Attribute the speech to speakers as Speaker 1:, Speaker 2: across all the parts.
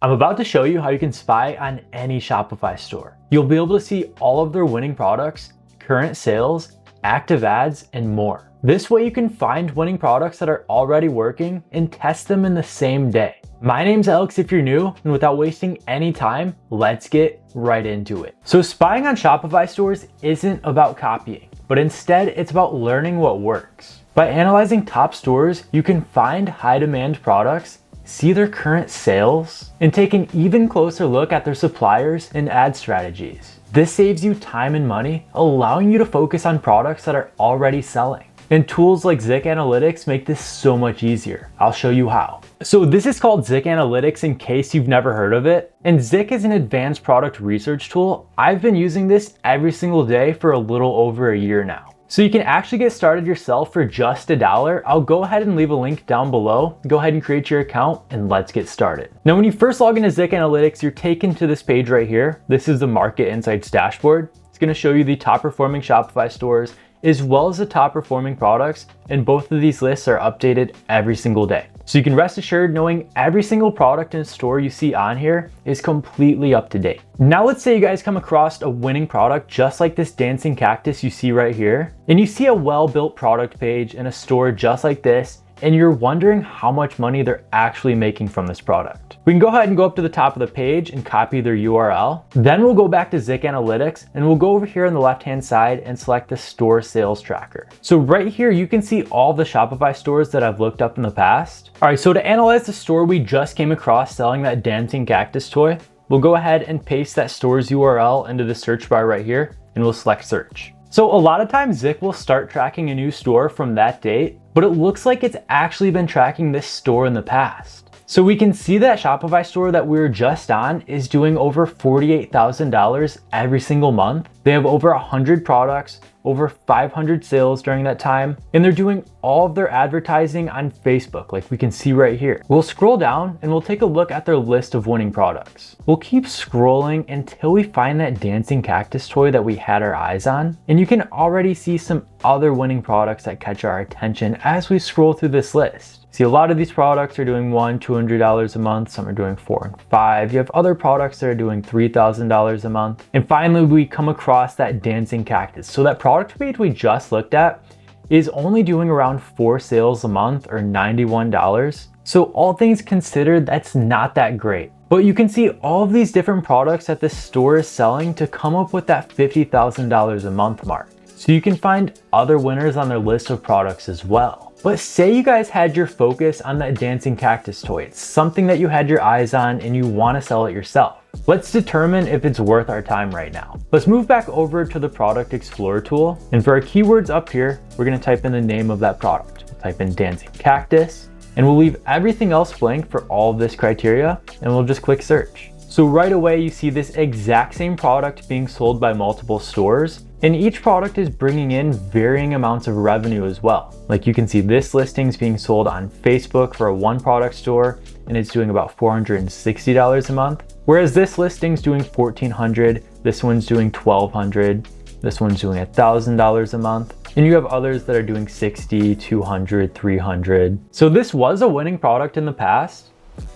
Speaker 1: I'm about to show you how you can spy on any Shopify store. You'll be able to see all of their winning products, current sales, active ads, and more. This way you can find winning products that are already working and test them in the same day. My name's Alex if you're new, and without wasting any time, let's get right into it. So spying on Shopify stores isn't about copying, but instead it's about learning what works. By analyzing top stores, you can find high demand products, see their current sales, and take an even closer look at their suppliers and ad strategies. This saves you time and money, allowing you to focus on products that are already selling. And tools like Zik Analytics make this so much easier. I'll show you how. So this is called Zik Analytics in case you've never heard of it. And Zik is an advanced product research tool. I've been using this every single day for a little over a year now. So you can actually get started yourself for just $1. I'll go ahead and leave a link down below. Go ahead and create your account and let's get started. Now, when you first log into Zik Analytics, you're taken to this page right here. This is the Market Insights dashboard. It's going to show you the top performing Shopify stores as well as the top performing products. And both of these lists are updated every single day. So you can rest assured knowing every single product and store you see on here is completely up to date. Now let's say you guys come across a winning product just like this dancing cactus you see right here, and you see a well-built product page in a store just like this, and you're wondering how much money they're actually making from this product. We can go ahead and go up to the top of the page and copy their URL. Then we'll go back to Zik Analytics and we'll go over here on the left-hand side and select the store sales tracker. So right here, you can see all the Shopify stores that I've looked up in the past. All right, so to analyze the store we just came across selling that dancing cactus toy, we'll go ahead and paste that store's URL into the search bar right here and we'll select search. So a lot of times Zik will start tracking a new store from that date, but it looks like it's actually been tracking this store in the past. So we can see that Shopify store that we were just on is doing over $48,000 every single month. They have over 100 products, over 500 sales during that time, and they're doing all of their advertising on Facebook, like we can see right here. We'll scroll down and we'll take a look at their list of winning products. We'll keep scrolling until we find that dancing cactus toy that we had our eyes on, and you can already see some other winning products that catch our attention as we scroll through this list. See, a lot of these products are doing $200 a month. Some are doing $4 and $5. You have other products that are doing $3,000 a month. And finally, we come across that dancing cactus. So that product page we just looked at is only doing around 4 sales a month or $91. So all things considered, that's not that great. But you can see all of these different products that this store is selling to come up with that $50,000 a month mark. So you can find other winners on their list of products as well. But say you guys had your focus on that dancing cactus toy. It's something that you had your eyes on and you want to sell it yourself. Let's determine if it's worth our time right now. Let's move back over to the Product Explorer tool. And for our keywords up here, we're going to type in the name of that product. We'll type in dancing cactus and we'll leave everything else blank for all of this criteria and we'll just click search. So right away, you see this exact same product being sold by multiple stores. And each product is bringing in varying amounts of revenue as well. Like you can see this listing is being sold on Facebook for a one product store and it's doing about $460 a month. Whereas this listing's doing $1,400, this one's doing $1,200, this one's doing $1,000 a month. And you have others that are doing $60, $200, $300. So this was a winning product in the past,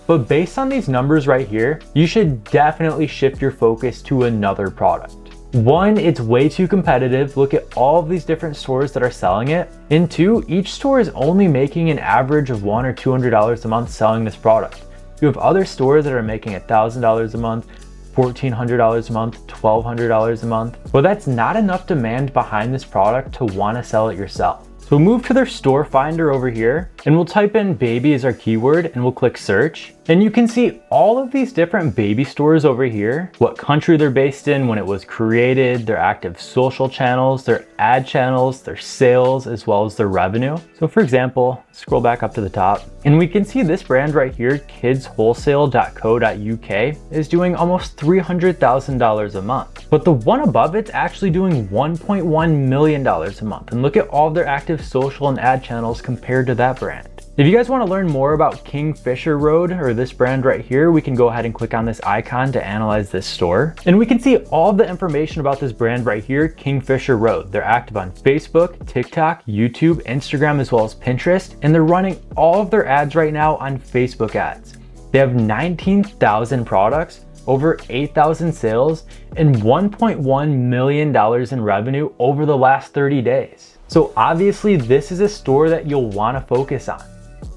Speaker 1: but based on these numbers right here, you should definitely shift your focus to another product. One, it's way too competitive. Look at all of these different stores that are selling it. And two, each store is only making an average of $100 or $200 a month selling this product. You have other stores that are making $1,000 a month, $1,400 a month, $1,200 a month. Well, that's not enough demand behind this product to want to sell it yourself. So we'll move to their store finder over here and we'll type in baby as our keyword and we'll click search. And you can see all of these different baby stores over here, what country they're based in, when it was created, their active social channels, their ad channels, their sales, as well as their revenue. So for example, scroll back up to the top and we can see this brand right here, kidswholesale.co.uk, is doing almost $300,000 a month. But the one above it's actually doing $1.1 million a month. And look at all of their active social and ad channels compared to that brand. If you guys want to learn more about Kingfisher Road or this brand right here, we can go ahead and click on this icon to analyze this store. And we can see all the information about this brand right here, Kingfisher Road. They're active on Facebook, TikTok, YouTube, Instagram, as well as Pinterest. And they're running all of their ads right now on Facebook ads. They have 19,000 products, over 8,000 sales, and $1.1 million in revenue over the last 30 days. So obviously this is a store that you'll want to focus on.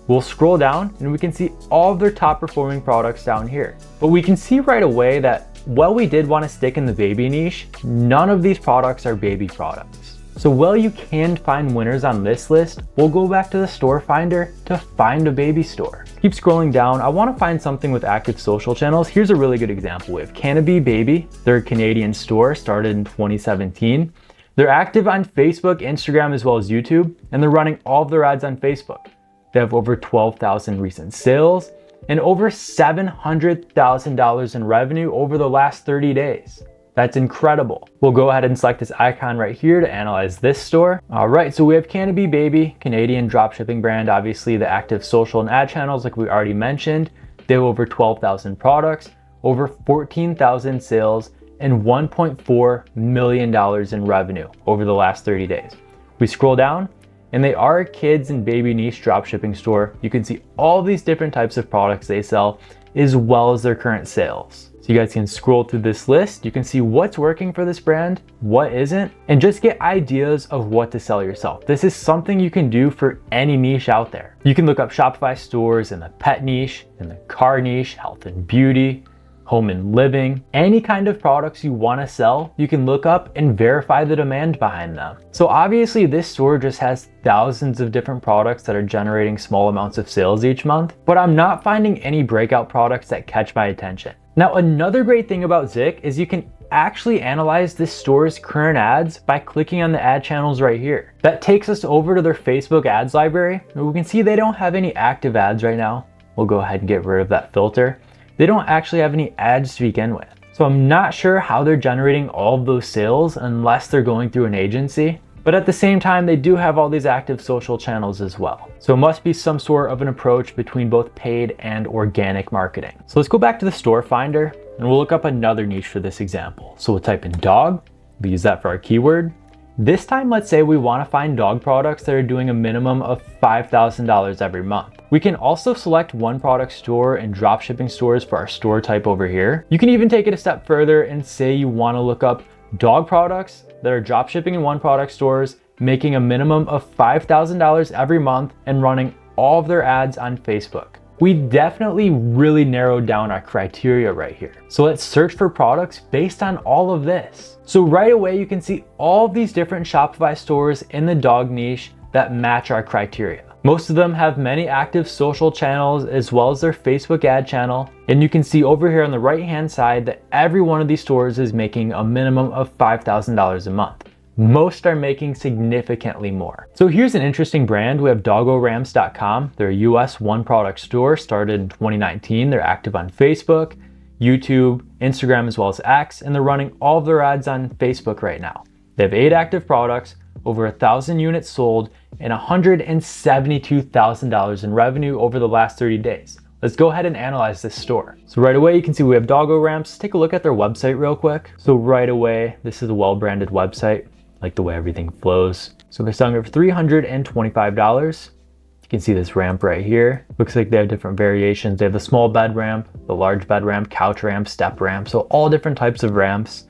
Speaker 1: We'll scroll down and we can see all of their top performing products down here. But we can see right away that while we did want to stick in the baby niche, none of these products are baby products. So while you can find winners on this list, we'll go back to the store finder to find a baby store. Keep scrolling down. I want to find something with active social channels. Here's a really good example. We have Canopy Baby. They're a Canadian store, started in 2017. They're active on Facebook, Instagram, as well as YouTube, and they're running all of their ads on Facebook. They have over 12,000 recent sales and over $700,000 in revenue over the last 30 days. That's incredible. We'll go ahead and select this icon right here to analyze this store. All right, so we have Canopy Baby, Canadian dropshipping brand, obviously the active social and ad channels like we already mentioned. They have over 12,000 products, over 14,000 sales, and $1.4 million in revenue over the last 30 days. We scroll down, and they are a kids and baby niche dropshipping store. You can see all these different types of products they sell, as well as their current sales. So you guys can scroll through this list. You can see what's working for this brand, what isn't, and just get ideas of what to sell yourself. This is something you can do for any niche out there. You can look up Shopify stores in the pet niche, in the car niche, health and beauty, home and living, any kind of products you want to sell, you can look up and verify the demand behind them. So obviously this store just has thousands of different products that are generating small amounts of sales each month, but I'm not finding any breakout products that catch my attention. Now, another great thing about Zik is you can actually analyze this store's current ads by clicking on the ad channels right here. That takes us over to their Facebook ads library, and we can see they don't have any active ads right now. We'll go ahead and get rid of that filter. They don't actually have any ads to begin with. So I'm not sure how they're generating all of those sales unless they're going through an agency. But at the same time, they do have all these active social channels as well. So it must be some sort of an approach between both paid and organic marketing. So let's go back to the store finder and we'll look up another niche for this example. So we'll type in dog, we'll use that for our keyword. This time, let's say we want to find dog products that are doing a minimum of $5,000 every month. We can also select one product store and dropshipping stores for our store type over here. You can even take it a step further and say you want to look up dog products that are dropshipping in one product stores, making a minimum of $5,000 every month and running all of their ads on Facebook. We definitely really narrowed down our criteria right here. So let's search for products based on all of this. So right away, you can see all of these different Shopify stores in the dog niche that match our criteria. Most of them have many active social channels as well as their Facebook ad channel. And you can see over here on the right-hand side that every one of these stores is making a minimum of $5,000 a month. Most are making significantly more. So here's an interesting brand. We have DoggoRamps.com. They're a US one product store, started in 2019. They're active on Facebook, YouTube, Instagram, as well as X, and they're running all of their ads on Facebook right now. They have 8 active products, over 1,000 units sold, and $172,000 in revenue over the last 30 days. Let's go ahead and analyze this store. So right away, you can see we have Doggo Ramps. Take a look at their website real quick. So right away, this is a well-branded website. Like the way everything flows. So they're selling it for $325. You can see this ramp right here. Looks like they have different variations. They have the small bed ramp, the large bed ramp, couch ramp, step ramp. So all different types of ramps,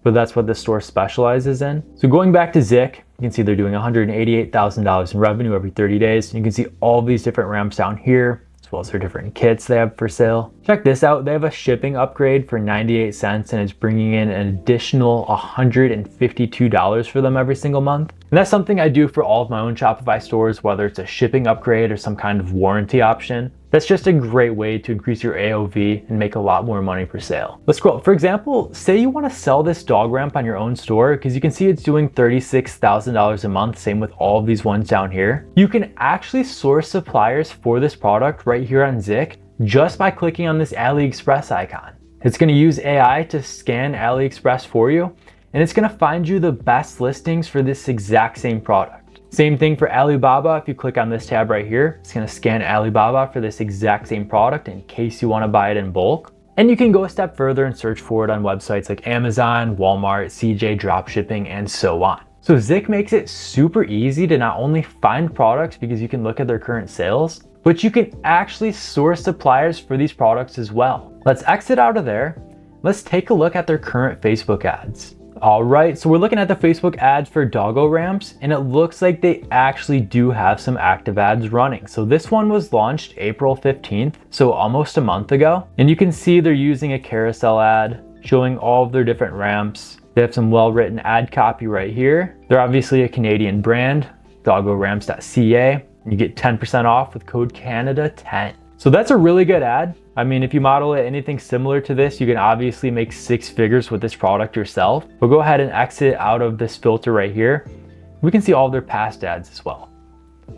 Speaker 1: but that's what this store specializes in. So going back to Zik, you can see they're doing $188,000 in revenue every 30 days. You can see all these different ramps down here, as well as their different kits they have for sale. Check this out. They have a shipping upgrade for 98 cents and it's bringing in an additional $152 for them every single month. And that's something I do for all of my own Shopify stores, whether it's a shipping upgrade or some kind of warranty option. That's just a great way to increase your AOV and make a lot more money per sale. Let's scroll. For example, say you want to sell this dog ramp on your own store, because you can see it's doing $36,000 a month, same with all of these ones down here. You can actually source suppliers for this product right here on Zik just by clicking on this AliExpress icon. It's going to use AI to scan AliExpress for you, and it's going to find you the best listings for this exact same product. Same thing for Alibaba. If you click on this tab right here, it's going to scan Alibaba for this exact same product in case you want to buy it in bulk. And you can go a step further and search for it on websites like Amazon, Walmart, CJ Dropshipping, and so on. So Zik makes it super easy to not only find products because you can look at their current sales, but you can actually source suppliers for these products as well. Let's exit out of there. Let's take a look at their current Facebook ads. All right, so we're looking at the Facebook ads for Doggo ramps, and it looks like they actually do have some active ads running. So this one was launched April 15th, so almost a month ago. And you can see they're using a carousel ad showing all of their different ramps. They have some well-written ad copy right here. They're obviously a Canadian brand, doggoramps.ca. You get 10% off with code Canada10. So that's a really good ad. I mean, if you model it anything similar to this, you can obviously make 6 figures with this product yourself. But go ahead and exit out of this filter right here. We can see all their past ads as well.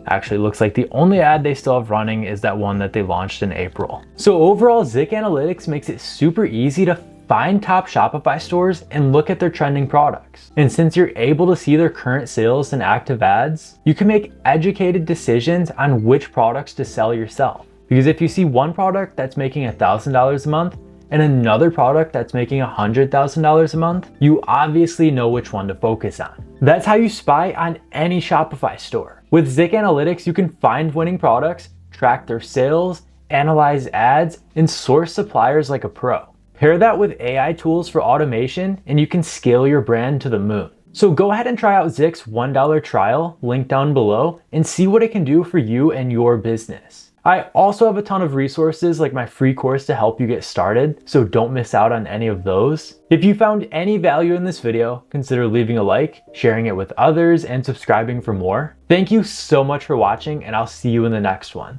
Speaker 1: Actually, it looks like the only ad they still have running is that one that they launched in April. So overall, Zik Analytics makes it super easy to find top Shopify stores and look at their trending products. And since you're able to see their current sales and active ads, you can make educated decisions on which products to sell yourself. Because if you see one product that's making $1,000 a month and another product that's making $100,000 a month, you obviously know which one to focus on. That's how you spy on any Shopify store. With Zik Analytics, you can find winning products, track their sales, analyze ads, and source suppliers like a pro. Pair that with AI tools for automation, and you can scale your brand to the moon. So go ahead and try out Zik's $1 trial, link down below, and see what it can do for you and your business. I also have a ton of resources like my free course to help you get started, so don't miss out on any of those. If you found any value in this video, consider leaving a like, sharing it with others, and subscribing for more. Thank you so much for watching, and I'll see you in the next one.